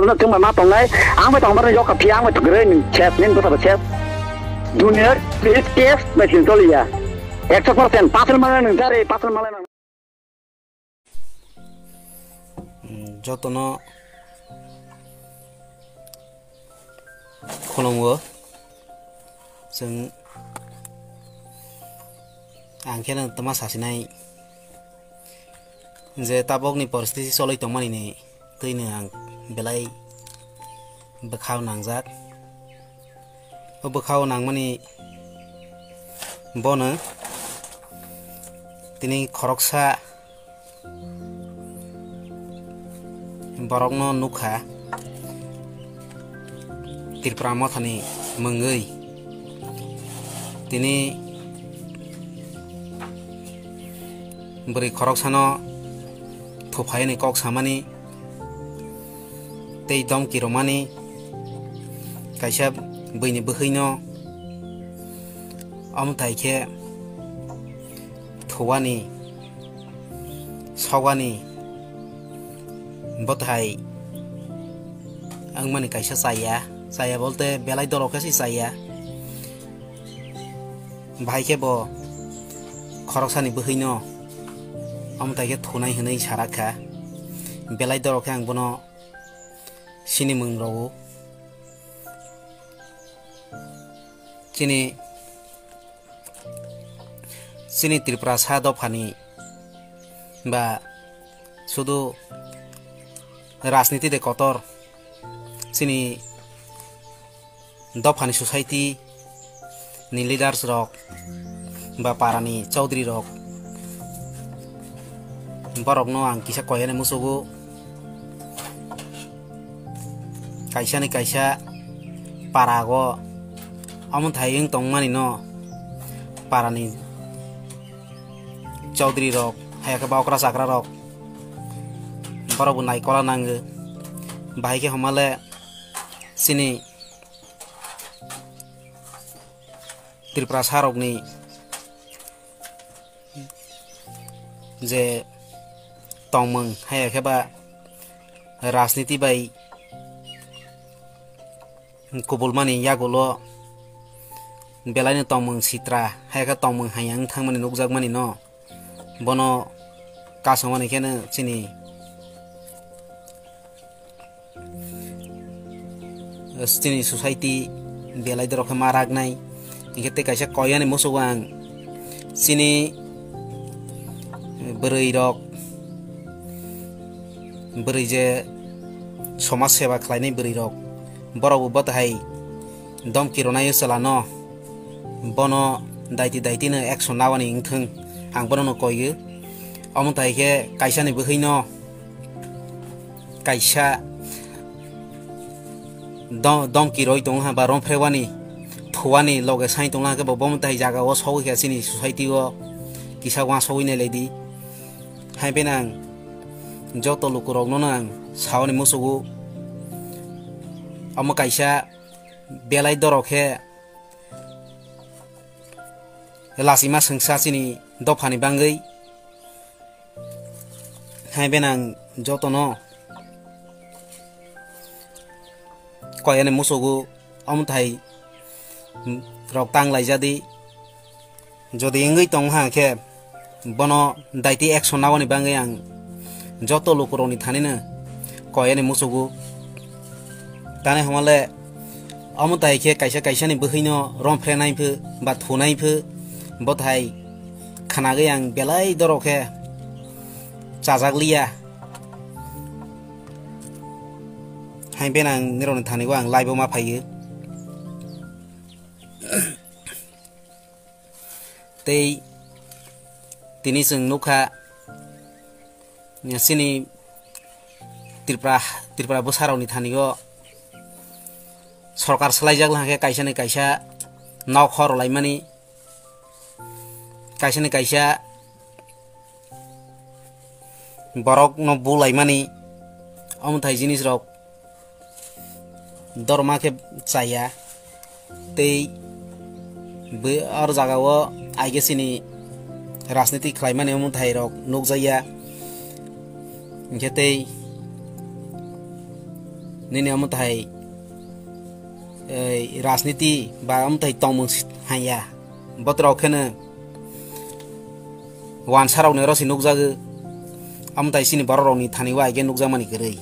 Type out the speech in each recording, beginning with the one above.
nó thương mà tông này áo mới tông bắt nó gió cặp piang mà tụi cái này chef nên có thể chef dunia it chef mà chuyện tôi là 100% pasal mana nih cari pasal mana nih jotono khulungo जों आं खेनो तमा सासिनाय जे ताबकनि परिस्थिति सलै तंमानिनि Taino आं बेलाय बोखाव नांजाक ओ बोखाव नांमानि बनो तिनि खरकसा बरकनो नुखा तिरप्रा मथानि मंगै तिनि बोरै खरकसानो थुफायनि कक सामानि तै दम किरमानि कायसा बैनि बोहैनो अमथाइखे थौवानि सावगानि बथाय आं माने कायसा जाया बोलते बेलाय दरखासि जाया भाइखे बो खरकसानि बोहैनो अमथाइखे थुनाय होनाय साराखा बेलाय दरखे आं बनो सिनि मंग्रावो सिनि त्रिपुरा सा दफानि बा शुधु राजनीति दे कतर सिनि दफानि सोसाइटी नि लिडार्स रक बा पारानि चौधरी रक बरकनो आं किसा कयने मुसुगु कायसानि कायसा पारागो अमथाइं तंमानि न पारानि चौधरी रक हायाके बावक्रा जाग्रा रक बरबो नायकला नांगो बाहायके हमाले सिनि त्रिपुरा सारकनि जे तंमं हायाके बा राजनीति बाय कुबुलमानि यागुलो बेलायनो तंमं सित्रा हायाके तंमं हायां थांमानि नुकजाकमानि न बनो कासमानि केनो चिनि स्थिनि सोसाइटी बेलाय दरखे मारागनाय इखेते कायसा कयानि मुसुगो आं चिनि बोरै रक बोरै जे समाज सेवा खालायनाय बोरै रक बरावबो बथाय दम किरनाय ओसला न बनो दायतिनो एक्सन नावानि इंथों आं बनो कयो अमथाइखे कायसानि बोहैनो कायसा दम किरय दं हा बा रंफ्रेवानि थौवानि लगे साइ दंला के बमथाइ जागाव सौहैया सिनि सोसाइटी ओ किसा वा सौहैनाय लायदि हायबेन आं जत लुकुरगनो आं सावनि मुसुगु अम कायसा बेलाय दरखे लासिमा सोंसा सिनि दफानि बांगै हायबेन आं जतनो कयानि मुसुगु अमथाइ रक तांलायजादि जदि इंगै तंग हाखे बनो दायति एक्सन नावानि बांगै आं जत लुकुरनि थानिनो कयानि मुसुगु ताने हमाले अमथाइखे कायसानि बोहैनो रंफ्रेनायफो बा थुनायफो बथाय खानागै आं बेलाय दरखे जाजागलिया हायबेन आं निरनो थानिगो आं लाइबो मा फायो तै तिनि जों नुखा सिनि त्रिपुरा बोसारावनि थानिगो सरकार सोलायजाग लाहाखे कायसानि कायसा नाव खर लायमानि कायसानि कायसा बरक न बुलायमानि अमथाइ जिनिस रक दरमा के जाया तै बे और जागाव आइगेसिनि राजनीति खालायमानि अमथाइ रक नुकजाया इनखे तै nini amutai राजनीति बा अमथाय तंमु हाया बतराव खेने वानसाराव ने रसि नुकजागो अमथाय सिनि बररावनि थानिवा आगे नुकजामानि गरै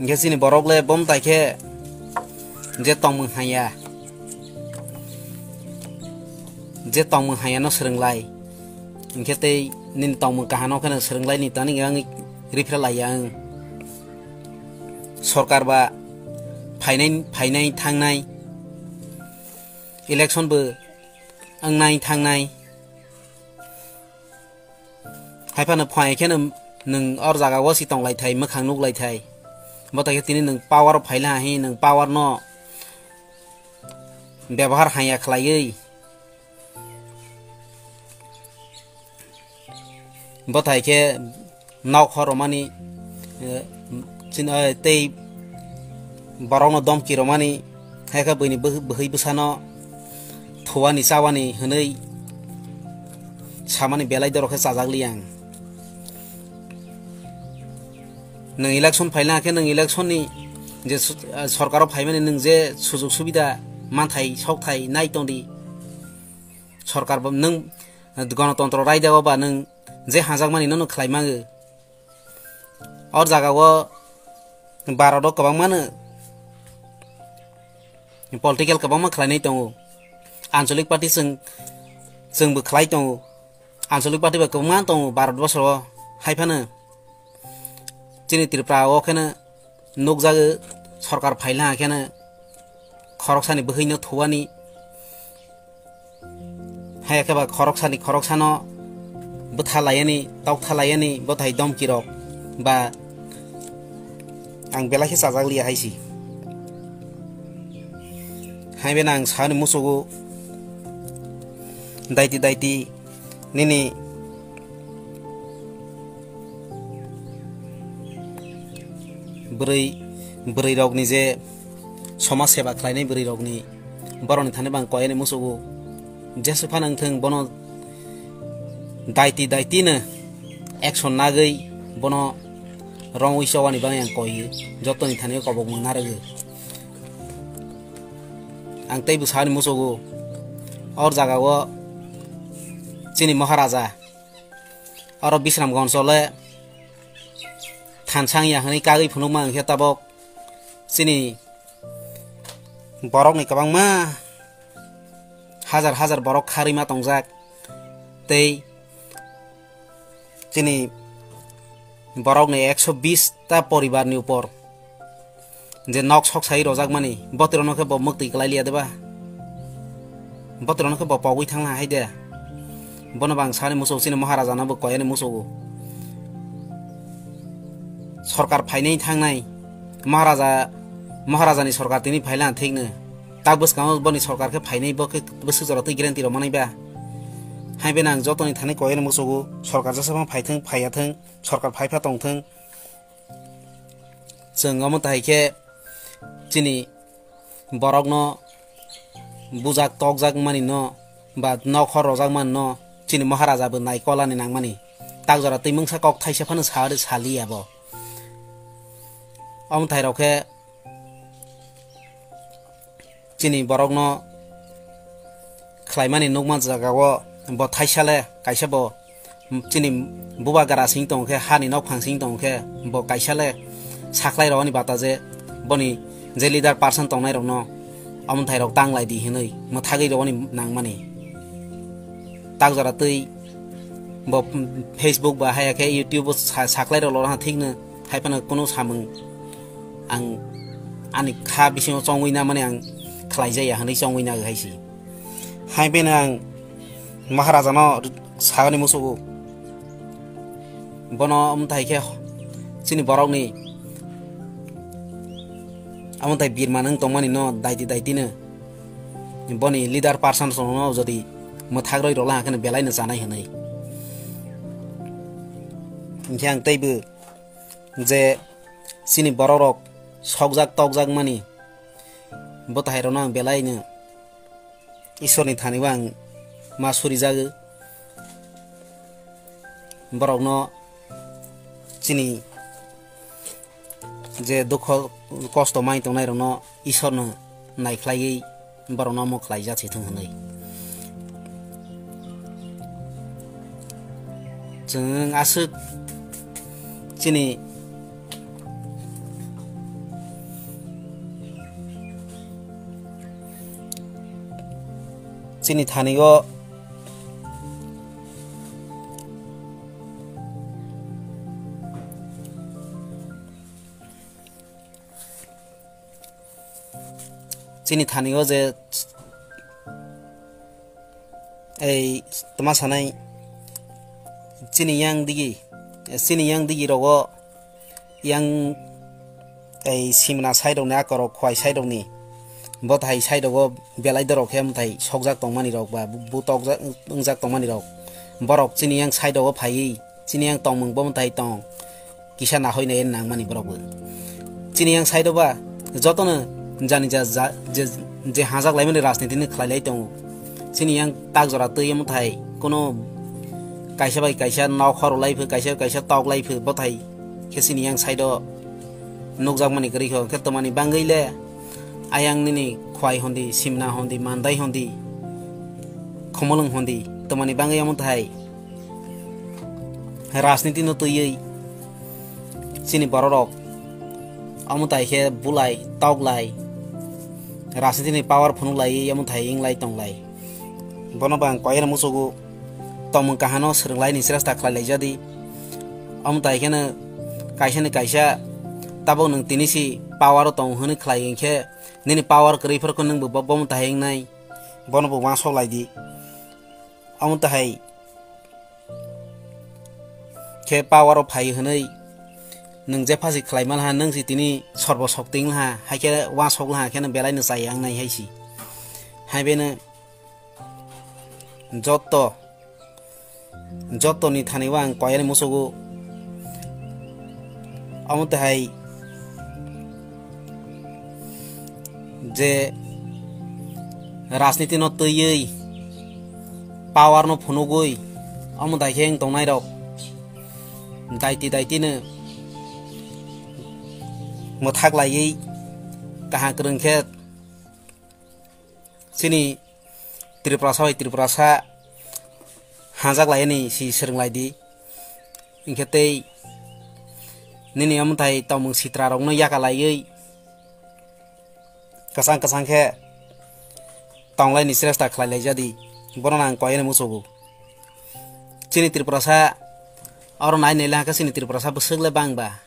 इंगे सिनि बरगले बमथाय के जे तंमु हाया न सोरंलाय इंगे तै निन तंमु काहानो खेने सोरंलाय नि तानि आं रिफ्रा लाया आं सरकार बा फाइनाय थांनाय इलेक्शन बो आंनाय थांनाय हायफानो फायखेनो नों और जागाव सितंग लायथाय मोखां नुग लायथाय बताय तिनि नों पावर फाइला हाहि नों पावर न व्यवहार हाया खलायै बताय के नाव खरमानि तै बरावनो दमकि रमानि हायका बैनि बोहै बोसानो थवानि चावानि हनै सामानि बेलाय दरखे चाजागलियां नों इलेक्शन फाइला के नों इलेक्शननि जे सरकाराव फाइमानि नों जे सुजुग सुबिदा मानथाय सौथाय नायतंदि सरकार नों गणतंत्र रायदावबा नों जे हाजागमानि नों खलायमाङो और जागाव भारत गोबां मानो पलिटिकल गोबां मा खलायनाय दङ आन्चलिक पार्टी जोंबो खलाय दङ आन्चलिक पार्टी बा गोबां दङ भारतबर्षआव हायफानो दिनै त्रिपुरा अखेनो नुकजागो सरकार फाइला हाखेनो खरकसानि बोहैनो थवानि हायाखेबा खरकसानो बोथा लायानि दावथा लायानि बथाय दमकिरक बा आं बेलाखे चाजागलिया हायसि हायबेन आं सानि मुसुगु दायति निनि बोरै रगनि जे समाज सेवा खालायनाय बोरै रगनि बरनि थाने बां कयनि मुसुगु जेसे फानांथों बनो दायतिनो एक्शन नागै बनो रंग इसावानि बाङै आं कयो जतनि थाने कबक मोनारगो आं तैबो सानि मुसुगु और जागाव चिनि महाराजा और विश्रामगंज चले थानसां याहनै कागै फुनुमा हेताबक चिनि बरकनि गोबांमा हाजार बरक खारिमा तंजाक तै चिनि बरकनि 120 ता परिवारनि ऊपर जे नक सक साइ रजाक मानि बतिरनखे ब मुक्ति गलायलिया देबा बतिरनखे ब पावै थांला हायदे बनबां सानि मुसौ चिनि महाराजा नाबो कयनि मुसौ सरकार फाइनाय थांनाय महाराजानि सरकार तिनि फाइला थैनो ताबस गाव बनि सरकार के फाइनाय बके बोसो जरातै ग्यारेन्टि रमानायबा हायबेन आं जतनि थाने कयनि मुसौगु सरकार जसेबां फाइथों फायाथों सरकार फाइफा तंथों जों अमथायके चिनि बरकनो बुजाक तकजाक मानि न बा नखर रजाक मान न चिनि महाराजाबो नायकलानि नांमानि ताक जरातै मंसा कक थाइसे फानो सालियाबो अमथाय रखे चिनि बरकनो खलायमानि नुकमान जागाव ब थाइसाले काइसा ब चिनि बुबा गारा सिं तंखे हानि नक फांसिं तंखे ब काइसाले साख्लाय रवानि बाताजे बनि जे लिडार पार्सन तंनाय रनो अमथाय रक तांलाय दि हिनै मथागै रवानि नांमानि ताक जरातै ब फेसबुक बा हायाखे यूट्यूब साख्लाय रलहा थिकनो हायफानो कोनो सामों आं आनि खा बिसिङाव चंगैना माने आं खलाय जाया हनै चंगैना हायसि हायबेन आं महाराजानो सागानि मुसुगु बनो अमथायखे चिनि बरकनि अमथाय बिरमा नों तंमानि न दायतिनो बनि लिडार पार्सन सनो जदि मथाग्रै रला हाखनो बेलायनो जानाय हनै इंखे आं तैबो जे चिनि बररक सकजाक तकजाक मानि बताहायरनो आं बेलायनो ईश्वरनि थानैबो आं मासुरि जागो बरकनो चिनि जे दुख कष्ट माइ तंनाय रनो ईश्वरनो नायख्लायै बरनो मख्लाय जाथिथों होनै जों आसो चिनि चिनि थानायगो चिनि थानायगो जे तमा सानाय चिनि yang digi rogo yang simna side ni akoro khwai side ni bothai side go belai dorok hem thai sokjak tongmani rok ba butok ungjak tongmani rok borok chini yang side go phai chini yang tongmung bom thai tong kisa na hoine en nangmani borok chini yang side ba jotono jani je hajak laimani rajniti ni khlailai tong chini yang tak jora tei em thai kono kaisa bai kaisa naw khoro laiphu kaisa tok laiphu bothai kesini yang side nukjak mani gari ho ketomani bangaile ayang nini khwai hondi simna hondi mandai hondi khomolung hondi tomani bangai amon thai rajniti no tuyei chini bororok amon thai he bulai toklai rajniti ni power phunu lai amon thai inglai tonglai bono bang koyena musugu tomung kahano seringlai ni srasta khlai jadi amon thai kena kaisa tabok nang tinisi power tong honi khlai ingke nini power kri phorko nang bo bom taheng nai bono bo wa sok laidi amon tahai ke power of phai honai nang je phasi khlai man ha nang si tini sorbo sokting ha haike wa sok ha ke nang belai na sai ang nai haisi haibena jotto ni thani wang koyani musugu amon tahai je rajniti no tuyei power no phunugui amon dai heng tongnai rok daiti ne mothak lai kaha krengkhe sini triprasa hajak lai ni si seringlai di ingkhetei nini amon thai tomung sitra rok no yakalai kasang ke tonglai ni sresta khlai jadi bono nang koyene musugu chini triprasa aro nai nela ka sini triprasa busuk le bangba